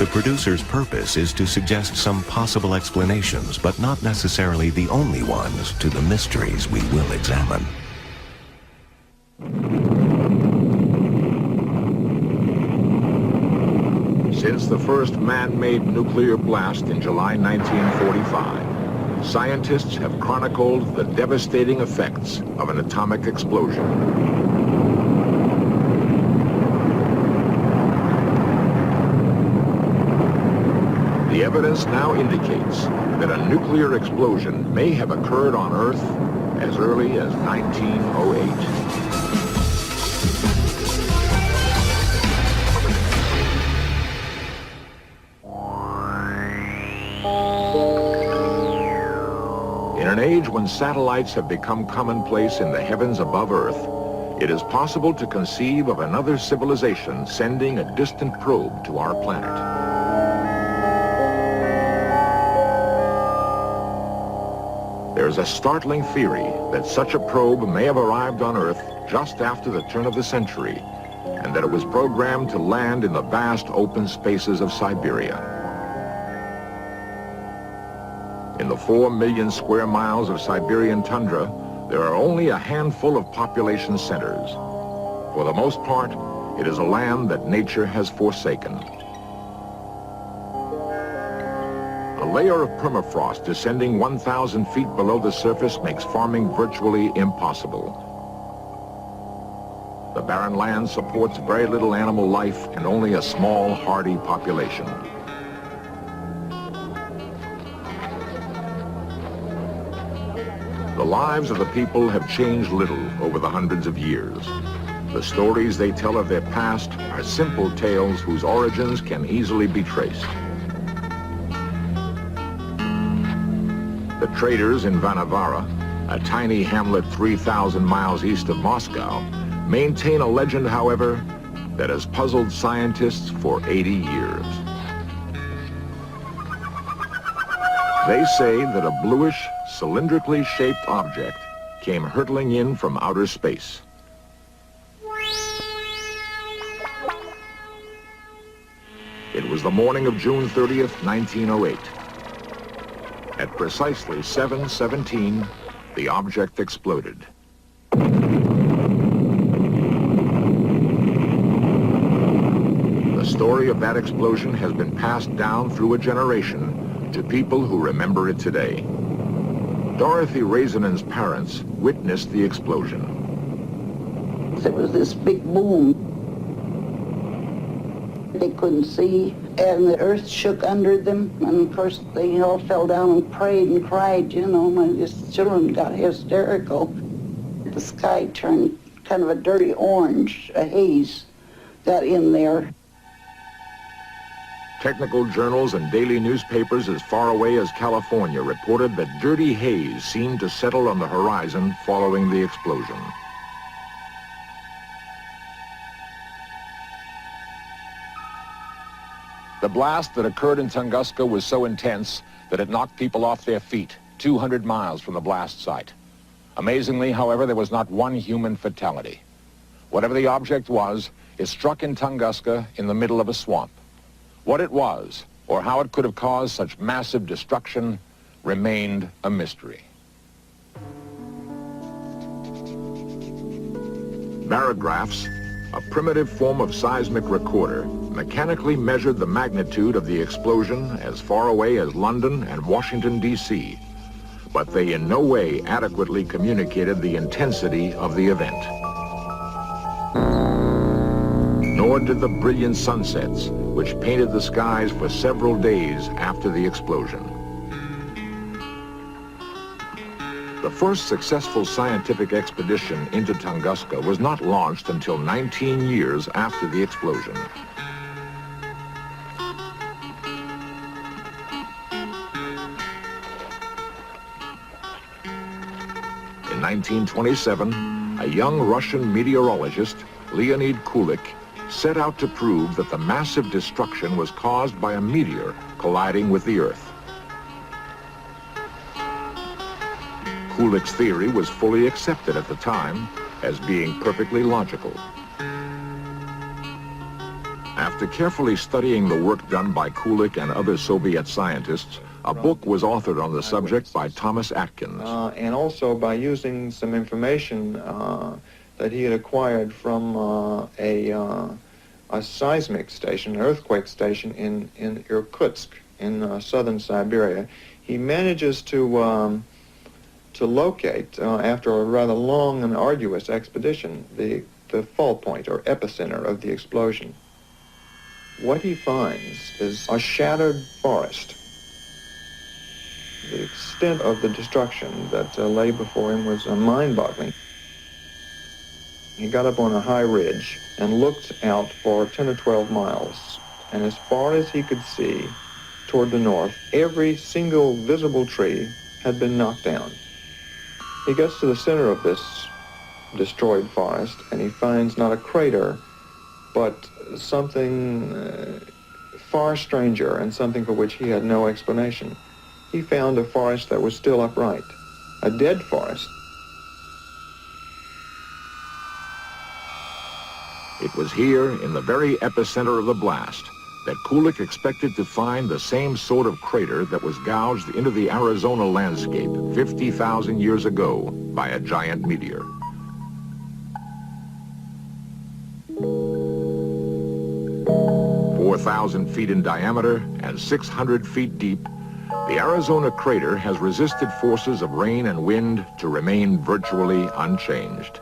The producer's purpose is to suggest some possible explanations, but not necessarily the only ones, to the mysteries we will examine. Since the first man-made nuclear blast in July 1945, scientists have chronicled the devastating effects of an atomic explosion. The evidence now indicates that a nuclear explosion may have occurred on Earth as early as 1908. In an age when satellites have become commonplace in the heavens above Earth, it is possible to conceive of another civilization sending a distant probe to our planet. There's a startling theory that such a probe may have arrived on Earth just after the turn of the century, and that it was programmed to land in the vast open spaces of Siberia. In the 4 million square miles of Siberian tundra, there are only a handful of population centers. For the most part, it is a land that nature has forsaken. A layer of permafrost descending 1,000 feet below the surface makes farming virtually impossible. The barren land supports very little animal life and only a small, hardy population. The lives of the people have changed little over the hundreds of years. The stories they tell of their past are simple tales whose origins can easily be traced. The traders in Vanavara, a tiny hamlet 3,000 miles east of Moscow, maintain a legend, however, that has puzzled scientists for 80 years. They say that a bluish, cylindrically shaped object came hurtling in from outer space. It was the morning of June 30th, 1908. At precisely 7:17, the object exploded. The story of that explosion has been passed down through a generation to people who remember it today. Dorothy Raisonen's parents witnessed the explosion. There was this big boom. They couldn't see, and the earth shook under them, and of course they all fell down and prayed and cried, you know. My children got hysterical. The sky turned kind of a dirty orange, a haze got in there. Technical journals and daily newspapers as far away as California reported that dirty haze seemed to settle on the horizon following the explosion. The blast that occurred in Tunguska was so intense that it knocked people off their feet, 200 miles from the blast site. Amazingly, however, there was not one human fatality. Whatever the object was, it struck in Tunguska in the middle of a swamp. What it was, or how it could have caused such massive destruction, remained a mystery. Barographs, a primitive form of seismic recorder, mechanically measured the magnitude of the explosion as far away as London and Washington, D.C., but they in no way adequately communicated the intensity of the event. Nor did the brilliant sunsets, which painted the skies for several days after the explosion. The first successful scientific expedition into Tunguska was not launched until 19 years after the explosion. In 1927, a young Russian meteorologist, Leonid Kulik, set out to prove that the massive destruction was caused by a meteor colliding with the Earth. Kulik's theory was fully accepted at the time as being perfectly logical. After After carefully studying the work done by Kulik and other Soviet scientists, a book was authored on the subject by Thomas Atkins. And also by using some information that he had acquired from a seismic station, an earthquake station in Irkutsk, in southern Siberia. He manages to locate, after a rather long and arduous expedition, the fault point or epicenter of the explosion. What he finds is a shattered forest. The extent of the destruction that lay before him was mind-boggling. He got up on a high ridge and looked out for 10 or 12 miles. And as far as he could see, toward the north, every single visible tree had been knocked down. He gets to the center of this destroyed forest, and he finds not a crater, but something far stranger and something for which he had no explanation. He found a forest that was still upright, a dead forest. It was here, in the very epicenter of the blast, that Kulik expected to find the same sort of crater that was gouged into the Arizona landscape 50,000 years ago by a giant meteor. "4,000 feet in diameter and 600 feet deep, the Arizona crater has resisted forces of rain and wind to remain virtually unchanged."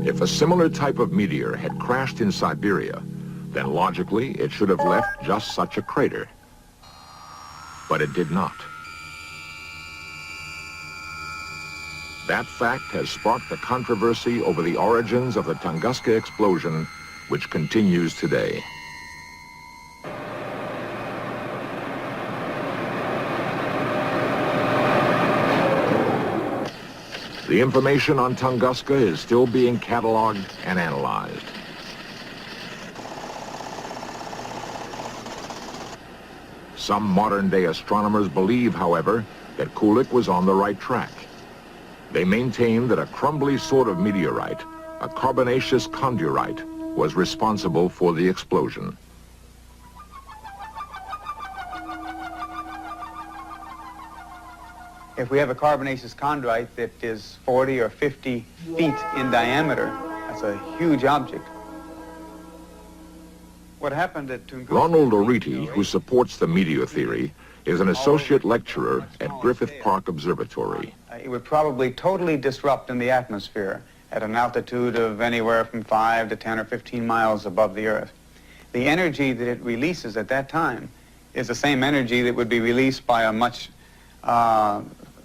If a similar type of meteor had crashed in Siberia, then logically it should have left just such a crater. But it did not. That fact has sparked the controversy over the origins of the Tunguska explosion, which continues today. The information on Tunguska is still being cataloged and analyzed. Some modern-day astronomers believe, however, that Kulik was on the right track. They maintain that a crumbly sort of meteorite, a carbonaceous chondrite, was responsible for the explosion. If we have a carbonaceous chondrite that is 40 or 50 feet in diameter, that's a huge object. What happened at Tunguska... Ronald Oriti, who supports the meteor theory, is an associate lecturer at Griffith Park Observatory. It would probably totally disrupt in the atmosphere at an altitude of anywhere from 5 to 10 or 15 miles above the Earth. The energy that it releases at that time is the same energy that would be released by a much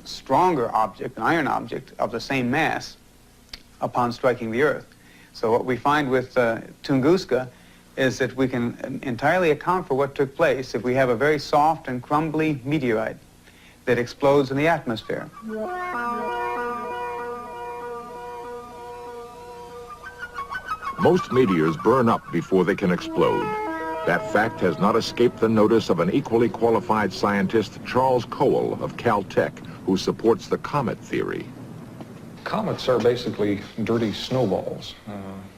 stronger object, an iron object, of the same mass upon striking the Earth. So what we find with Tunguska is that we can entirely account for what took place if we have a very soft and crumbly meteorite that explodes in the atmosphere. Most meteors burn up before they can explode. That fact has not escaped the notice of an equally qualified scientist, Charles Cowell of Caltech, who supports the comet theory. Comets are basically dirty snowballs.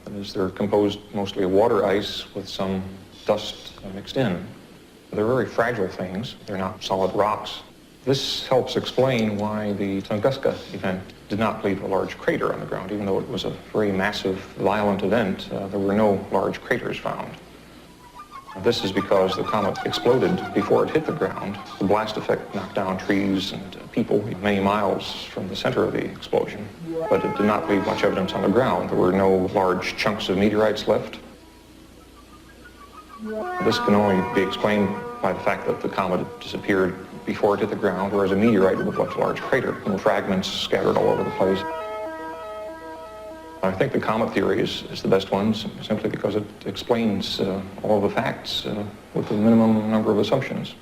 That is, they're composed mostly of water ice with some dust mixed in. They're very fragile things. They're not solid rocks. This helps explain why the Tunguska event did not leave a large crater on the ground. Even though it was a very massive, violent event, there were no large craters found. This is because the comet exploded before it hit the ground. The blast effect knocked down trees and people many miles from the center of the explosion, but it did not leave much evidence on the ground. There were no large chunks of meteorites left. This can only be explained by the fact that the comet had disappeared before it hit the ground, whereas a meteorite would have left a large crater and fragments scattered all over the place. I think the comet theory is the best one, simply because it explains all of the facts with a minimum number of assumptions.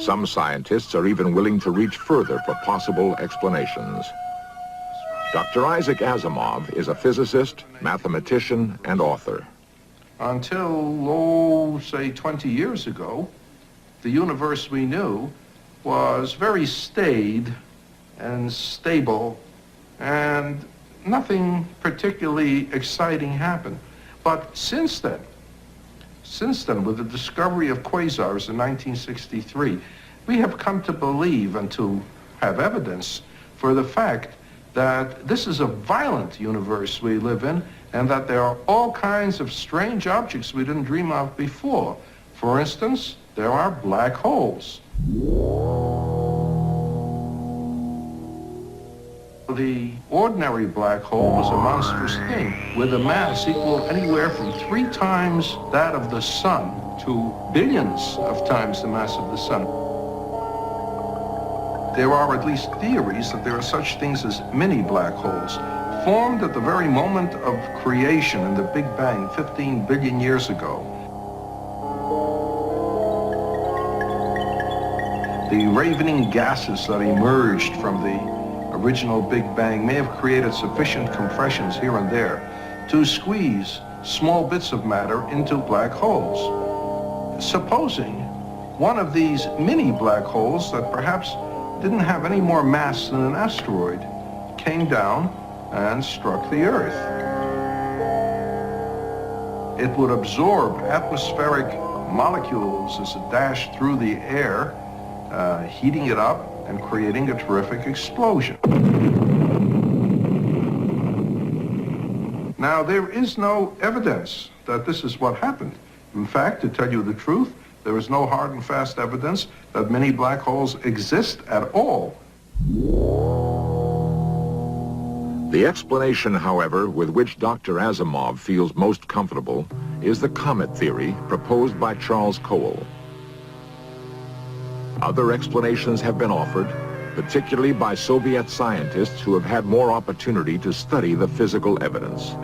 Some scientists are even willing to reach further for possible explanations. Dr. Isaac Asimov is a physicist, mathematician, and author. Until, say 20 years ago, the universe we knew was very staid and stable and nothing particularly exciting happened. But since then, with the discovery of quasars in 1963, we have come to believe and to have evidence for the fact that this is a violent universe we live in, and that there are all kinds of strange objects we didn't dream of before. For instance, there are black holes. The ordinary black hole is a monstrous thing with a mass equal anywhere from 3 times that of the sun to billions of times the mass of the sun. There are at least theories that there are such things as mini black holes, formed at the very moment of creation in the Big Bang 15 billion years ago. The ravening gases that emerged from the original Big Bang may have created sufficient compressions here and there to squeeze small bits of matter into black holes. Supposing one of these mini black holes that perhaps didn't have any more mass than an asteroid came down and struck the Earth. It would absorb atmospheric molecules as it dashed through the air, heating it up and creating a terrific explosion. Now, there is no evidence that this is what happened. In fact, to tell you the truth, there is no hard and fast evidence that many black holes exist at all. The explanation, however, with which Dr. Asimov feels most comfortable is the comet theory proposed by Charles Cole. Other explanations have been offered, particularly by Soviet scientists who have had more opportunity to study the physical evidence.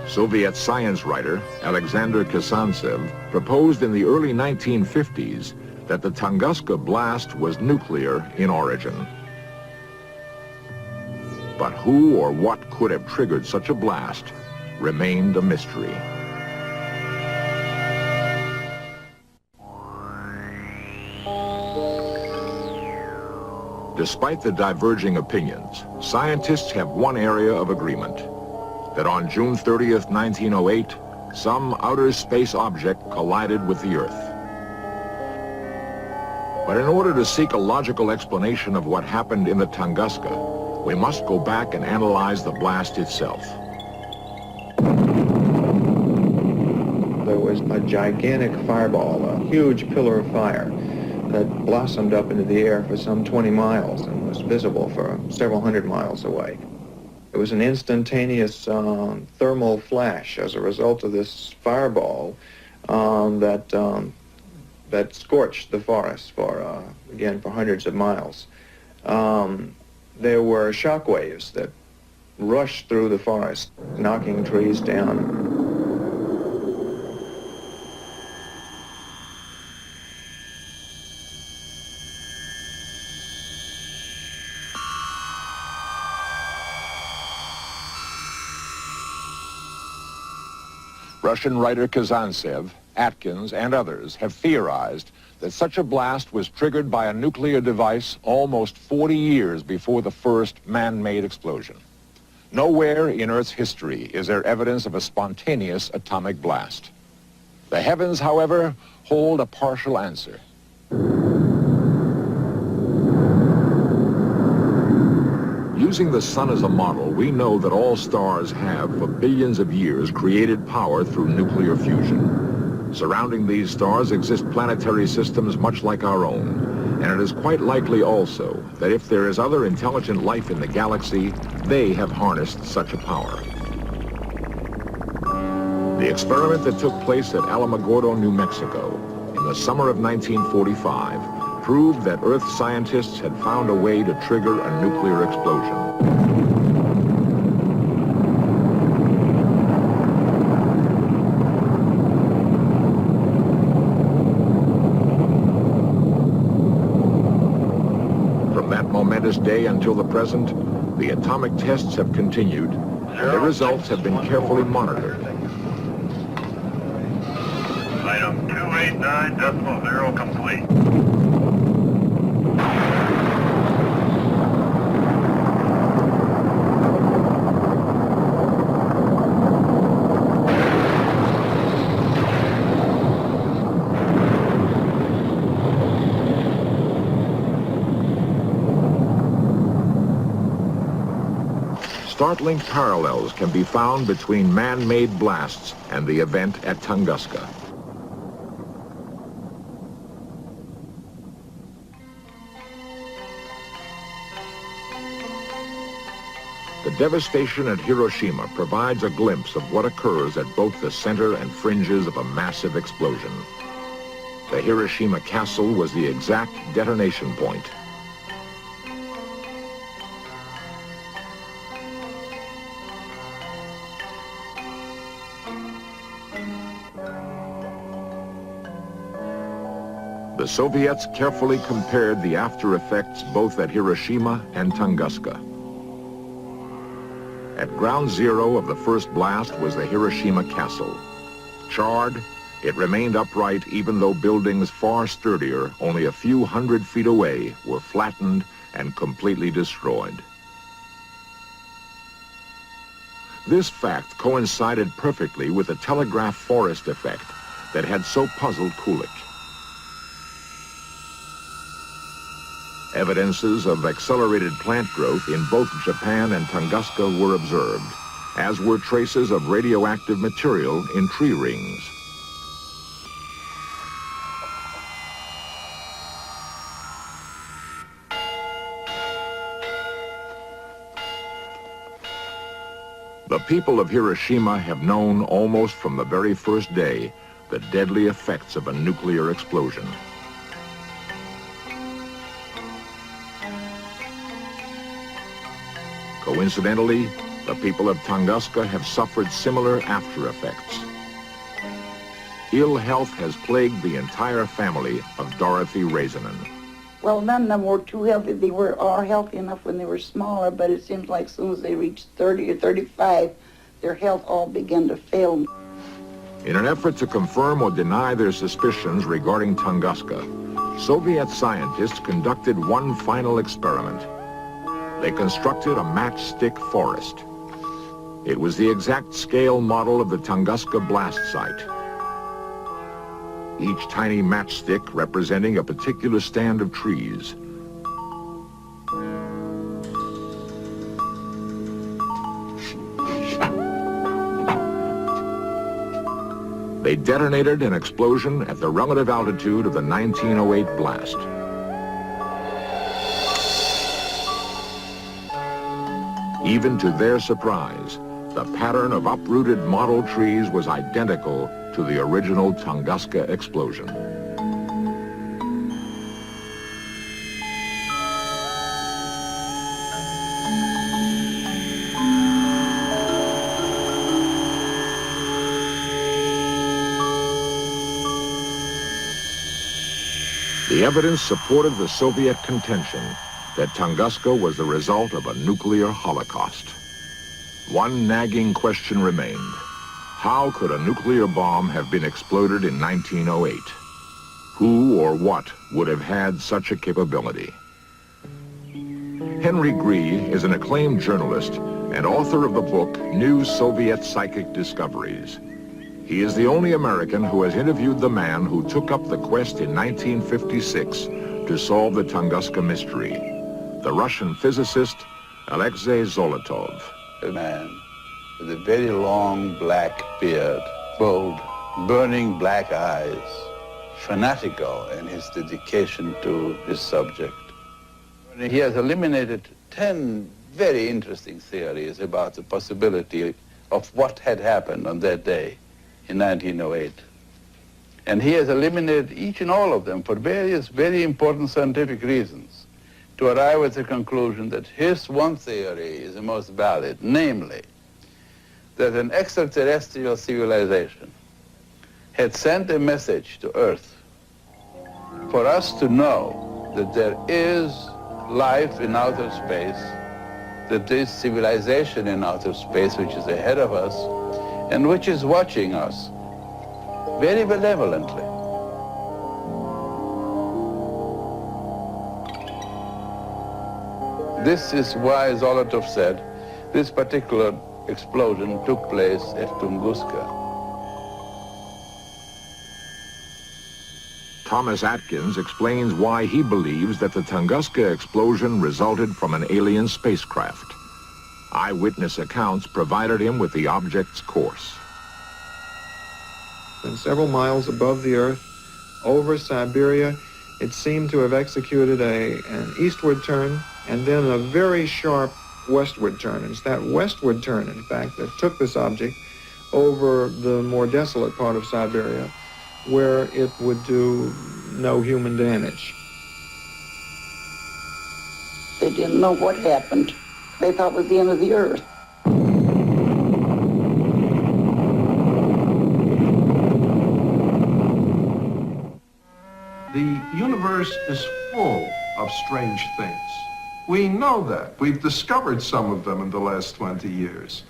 Soviet science writer Alexander Kazantsev proposed in the early 1950s that the Tunguska blast was nuclear in origin. But who or what could have triggered such a blast remained a mystery. Despite the diverging opinions, scientists have one area of agreement, that on June 30th, 1908, some outer space object collided with the Earth. But in order to seek a logical explanation of what happened in the Tunguska, we must go back and analyze the blast itself. There was a gigantic fireball, a huge pillar of fire that blossomed up into the air for some 20 miles and was visible for several hundred miles away. It was an instantaneous thermal flash as a result of this fireball that scorched the forest for, again, for hundreds of miles. There were shock waves that rushed through the forest, knocking trees down. Russian writer Kazantsev, Atkins, and others have theorized that such a blast was triggered by a nuclear device almost 40 years before the first man-made explosion. Nowhere in Earth's history is there evidence of a spontaneous atomic blast. The heavens, however, hold a partial answer. Using the sun as a model, we know that all stars have, for billions of years, created power through nuclear fusion. Surrounding these stars exist planetary systems much like our own, and it is quite likely also that if there is other intelligent life in the galaxy, they have harnessed such a power. The experiment that took place at Alamogordo, New Mexico, in the summer of 1945, proved that Earth scientists had found a way to trigger a nuclear explosion. From that momentous day until the present, the atomic tests have continued, and their results have been carefully monitored. Item 289.0 complete. Startling parallels can be found between man-made blasts and the event at Tunguska. The devastation at Hiroshima provides a glimpse of what occurs at both the center and fringes of a massive explosion. The Hiroshima castle was the exact detonation point. The Soviets carefully compared the after effects both at Hiroshima and Tunguska. At ground zero of the first blast was the Hiroshima castle. Charred, it remained upright even though buildings far sturdier, only a few 100 feet away, were flattened and completely destroyed. This fact coincided perfectly with the telegraph forest effect that had so puzzled Kulik. Evidences of accelerated plant growth in both Japan and Tunguska were observed, as were traces of radioactive material in tree rings. The people of Hiroshima have known almost from the very first day the deadly effects of a nuclear explosion. Coincidentally, the people of Tunguska have suffered similar after effects. Ill health has plagued the entire family of Dorothy Razanen. Well, none of them were too healthy. They were all healthy enough when they were smaller, but it seems like as soon as they reached 30 or 35, their health all began to fail. In an effort to confirm or deny their suspicions regarding Tunguska, Soviet scientists conducted one final experiment. They constructed a matchstick forest. It was the exact scale model of the Tunguska blast site. Each tiny matchstick representing a particular stand of trees. They detonated an explosion at the relative altitude of the 1908 blast. Even to their surprise, the pattern of uprooted model trees was identical to the original Tunguska explosion. The evidence supported the Soviet contention that Tunguska was the result of a nuclear holocaust. One nagging question remained. How could a nuclear bomb have been exploded in 1908? Who or what would have had such a capability? Henry Gree is an acclaimed journalist and author of the book New Soviet Psychic Discoveries. He is the only American who has interviewed the man who took up the quest in 1956 to solve the Tunguska mystery, the Russian physicist Alexei Zolotov. A man with a very long black beard, bold, burning black eyes, fanatical in his dedication to his subject. He has eliminated 10 very interesting theories about the possibility of what had happened on that day in 1908. And he has eliminated each and all of them for various very important scientific reasons to arrive at the conclusion that his one theory is the most valid, namely, that an extraterrestrial civilization had sent a message to Earth for us to know that there is life in outer space, that this civilization in outer space which is ahead of us and which is watching us very benevolently. This is why Zolotov said this particular explosion took place at Tunguska. Thomas Atkins explains why he believes that the Tunguska explosion resulted from an alien spacecraft. Eyewitness accounts provided him with the object's course. And several miles above the Earth, over Siberia, it seemed to have executed an eastward turn and then a very sharp westward turn. It's that westward turn, in fact, that took this object over the more desolate part of Siberia, where it would do no human damage. They didn't know what happened. They thought it was the end of the earth. The universe is full of strange things. We know that. We've discovered some of them in the last 20 years.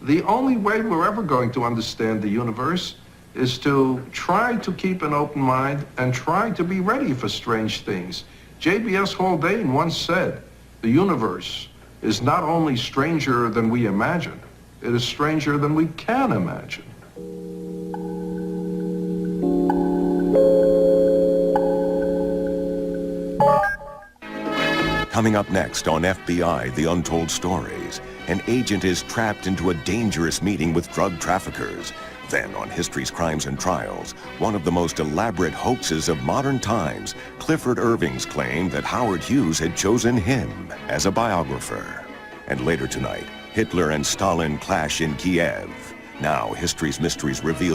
The only way we're ever going to understand the universe is to try to keep an open mind and try to be ready for strange things. J.B.S. Haldane once said, the universe is not only stranger than we imagine, it is stranger than we can imagine. Coming up next on FBI, The Untold Stories, an agent is trapped into a dangerous meeting with drug traffickers. Then on History's Crimes and Trials, one of the most elaborate hoaxes of modern times, Clifford Irving's claim that Howard Hughes had chosen him as a biographer. And later tonight, Hitler and Stalin clash in Kiev. Now, History's Mysteries reveal